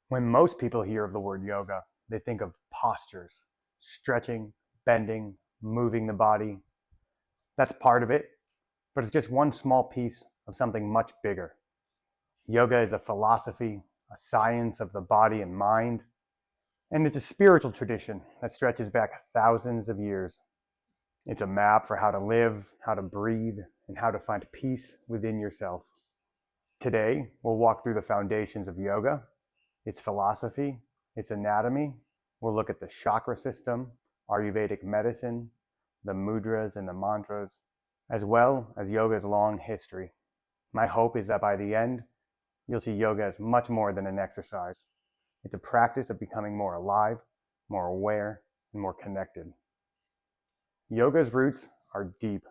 When most people hear of the word yoga, they think of postures, stretching, bending, moving the body. That's part of it, but it's just one small piece of something much bigger. Yoga is a philosophy, a science of the body and mind, and it's a spiritual tradition that stretches back thousands of years. It's a map for how to live, how to breathe, and how to find peace within yourself. Today, we'll walk through the foundations of yoga, its philosophy, its anatomy. We'll look at the chakra system, Ayurvedic medicine, the mudras and the mantras, as well as yoga's long history. My hope is that by the end, you'll see yoga as much more than an exercise. It's a practice of becoming more alive, more aware, and more connected. Yoga's roots are deep.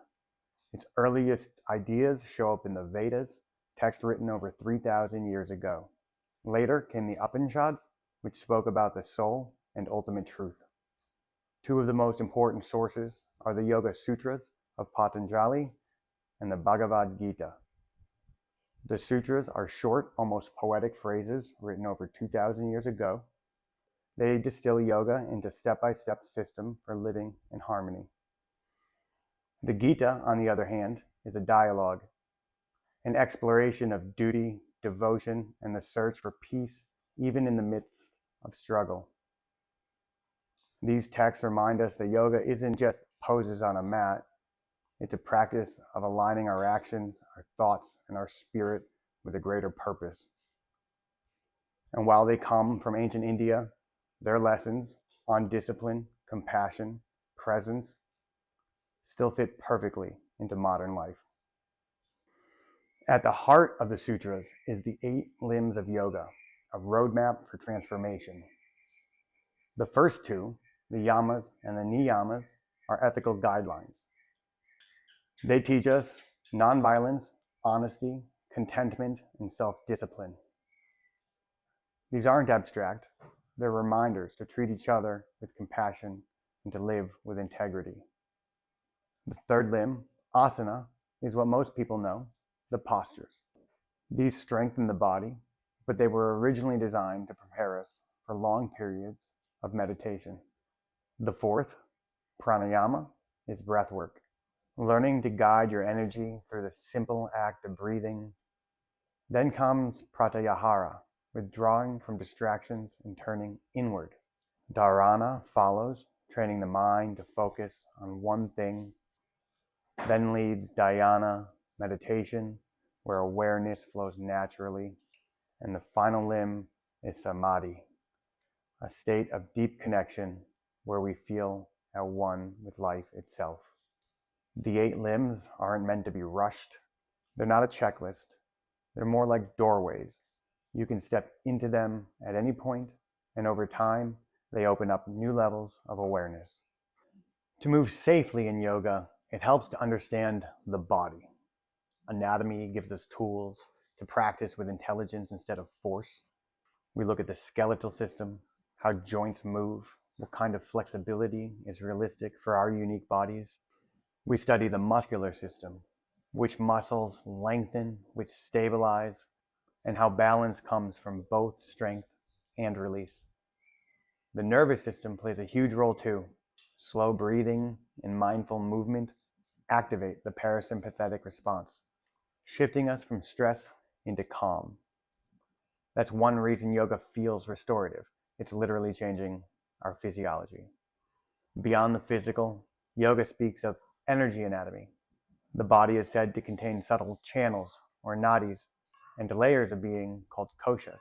Its earliest ideas show up in the Vedas, text written over 3,000 years ago. Later came the Upanishads, which spoke about the soul and ultimate truth. Two of the most important sources are the Yoga Sutras of Patanjali and the Bhagavad Gita. The sutras are short, almost poetic phrases written over 2,000 years ago. They distill yoga into a step-by-step system for living in harmony. The Gita, on the other hand, is a dialogue, an exploration of duty, devotion, and the search for peace, even in the midst of struggle. These texts remind us that yoga isn't just poses on a mat. It's a practice of aligning our actions, our thoughts, and our spirit with a greater purpose. And while they come from ancient India, their lessons on discipline, compassion, presence, still fit perfectly into modern life. At the heart of the sutras is the 8 limbs of yoga, a roadmap for transformation. The first 2, the yamas and the niyamas, are ethical guidelines. They teach us nonviolence, honesty, contentment, and self-discipline. These aren't abstract, they're reminders to treat each other with compassion and to live with integrity. The third limb, asana, is what most people know, the postures. These strengthen the body, but they were originally designed to prepare us for long periods of meditation. The fourth, pranayama, is breath work, learning to guide your energy through the simple act of breathing. Then comes pratyahara, withdrawing from distractions and turning inward. Dharana follows, training the mind to focus on one thing. Then leads dhyana, meditation, where awareness flows naturally. And the final limb is samadhi, a state of deep connection where we feel at one with life itself. The 8 limbs aren't meant to be rushed. They're not a checklist. They're more like doorways. You can step into them at any point, and over time, they open up new levels of awareness. To move safely in yoga, it helps to understand the body. Anatomy gives us tools to practice with intelligence instead of force. We look at the skeletal system, how joints move, what kind of flexibility is realistic for our unique bodies. We study the muscular system, which muscles lengthen, which stabilize, and how balance comes from both strength and release. The nervous system plays a huge role too. Slow breathing and mindful movement activate the parasympathetic response, shifting us from stress into calm. That's one reason yoga feels restorative. It's literally changing our physiology. Beyond the physical, yoga speaks of energy anatomy. The body is said to contain subtle channels, or nadis, and layers of being called koshas.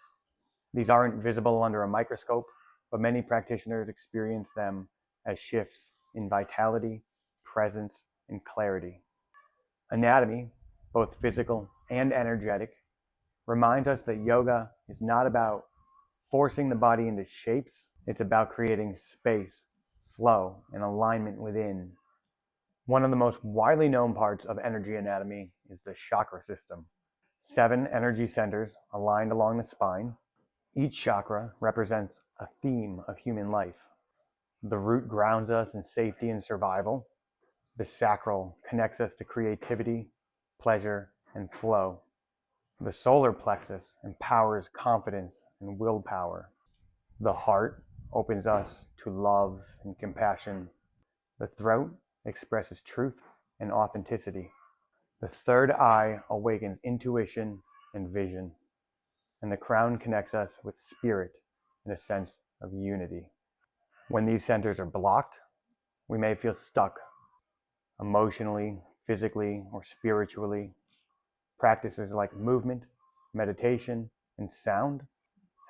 These aren't visible under a microscope, but many practitioners experience them as shifts in vitality, presence, and clarity. Anatomy, both physical and energetic, reminds us that yoga is not about forcing the body into shapes. It's about creating space, flow, and alignment within. One of the most widely known parts of energy anatomy is the chakra system. 7 energy centers aligned along the spine. Each chakra represents a theme of human life. The root grounds us in safety and survival. The sacral connects us to creativity, pleasure, and flow. The solar plexus empowers confidence and willpower. The heart opens us to love and compassion. The throat expresses truth and authenticity. The third eye awakens intuition and vision. And the crown connects us with spirit and a sense of unity. When these centers are blocked, we may feel stuck emotionally, physically, or spiritually. Practices like movement, meditation, and sound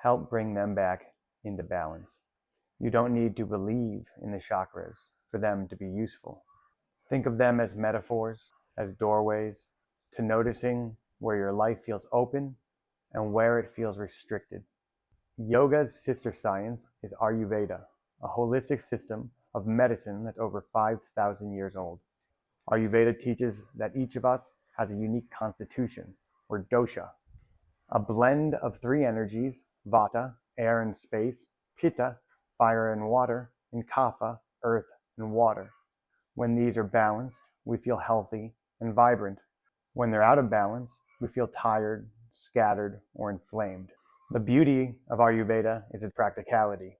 help bring them back into balance. You don't need to believe in the chakras for them to be useful. Think of them as metaphors, as doorways to noticing where your life feels open and where it feels restricted. Yoga's sister science is Ayurveda, a holistic system of medicine that's over 5,000 years old. Ayurveda teaches that each of us has a unique constitution, or dosha, a blend of three energies: vata, air and space; pitta, fire and water; and kapha, earth and water. When these are balanced, we feel healthy and vibrant. When they're out of balance, we feel tired, scattered, or inflamed. The beauty of Ayurveda is its practicality.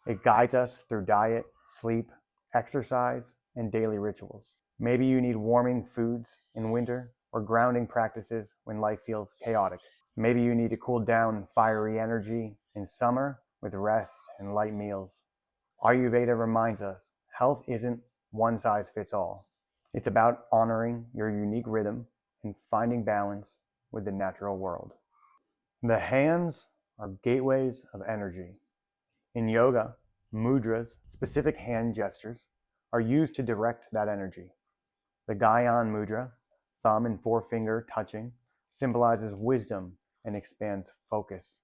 It guides us through diet, sleep, exercise, and daily rituals. Maybe you need warming foods in winter or grounding practices when life feels chaotic. Maybe you need to cool down fiery energy in summer with rest and light meals. Ayurveda reminds us health isn't one size fits all. It's about honoring your unique rhythm and finding balance with the natural world. The hands are gateways of energy. In yoga, mudras, specific hand gestures, are used to direct that energy. The Gyan mudra, thumb and forefinger touching, symbolizes wisdom and expands focus.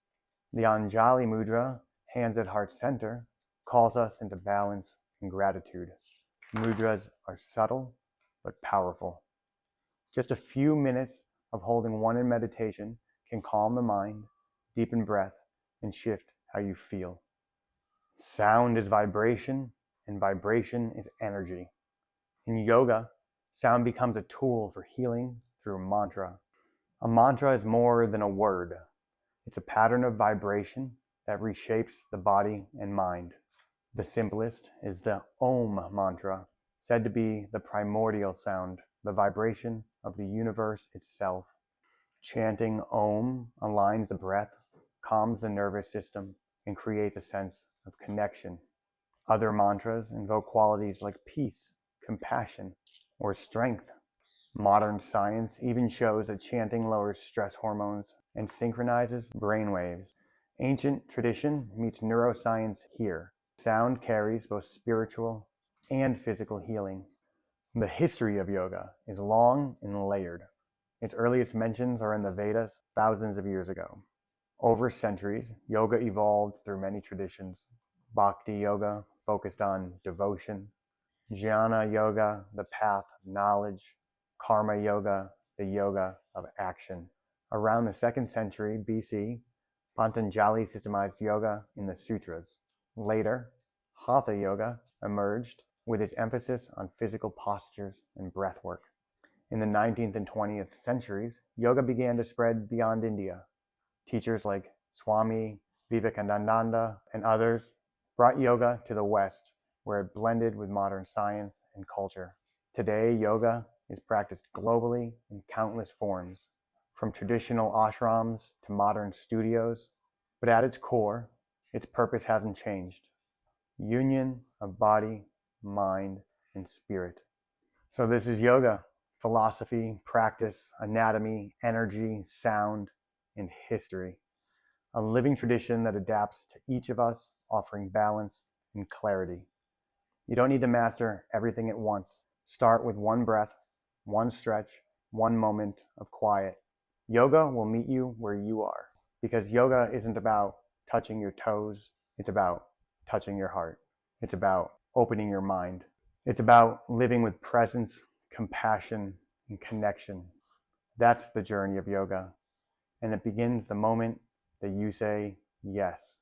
The Anjali mudra, hands at heart center, calls us into balance and gratitude. Mudras are subtle but powerful. Just a few minutes of holding one in meditation can calm the mind, deepen breath, and shift how you feel. Sound is vibration, and vibration is energy. In yoga, sound becomes a tool for healing through mantra. A mantra is more than a word. It's a pattern of vibration that reshapes the body and mind. The simplest is the Om mantra, said to be the primordial sound, the vibration of the universe itself. Chanting Om aligns the breath, calms the nervous system, and creates a sense of connection. Other mantras invoke qualities like peace, compassion, or strength. Modern science even shows that chanting lowers stress hormones and synchronizes brain waves. Ancient tradition meets neuroscience here. Sound carries both spiritual and physical healing. The history of yoga is long and layered. Its earliest mentions are in the Vedas thousands of years ago. Over centuries, yoga evolved through many traditions. Bhakti yoga focused on devotion, jnana yoga, the path of knowledge, karma yoga, the yoga of action. Around the 2nd century BC, Patanjali systemized yoga in the sutras. Later, hatha yoga emerged with its emphasis on physical postures and breath work. In the 19th and 20th centuries, yoga began to spread beyond India. Teachers like Swami Vivekananda and others brought yoga to the West, where it blended with modern science and culture. Today, yoga is practiced globally in countless forms, from traditional ashrams to modern studios, but at its core, its purpose hasn't changed: union of body, mind, and spirit. So this is yoga: philosophy, practice, anatomy, energy, sound, and history. A living tradition that adapts to each of us, offering balance and clarity. You don't need to master everything at once. Start with one breath, one stretch, one moment of quiet. Yoga will meet you where you are, because yoga isn't about touching your toes. It's about touching your heart. It's about opening your mind. It's about living with presence, compassion, and connection. That's the journey of yoga. And it begins the moment that you say yes.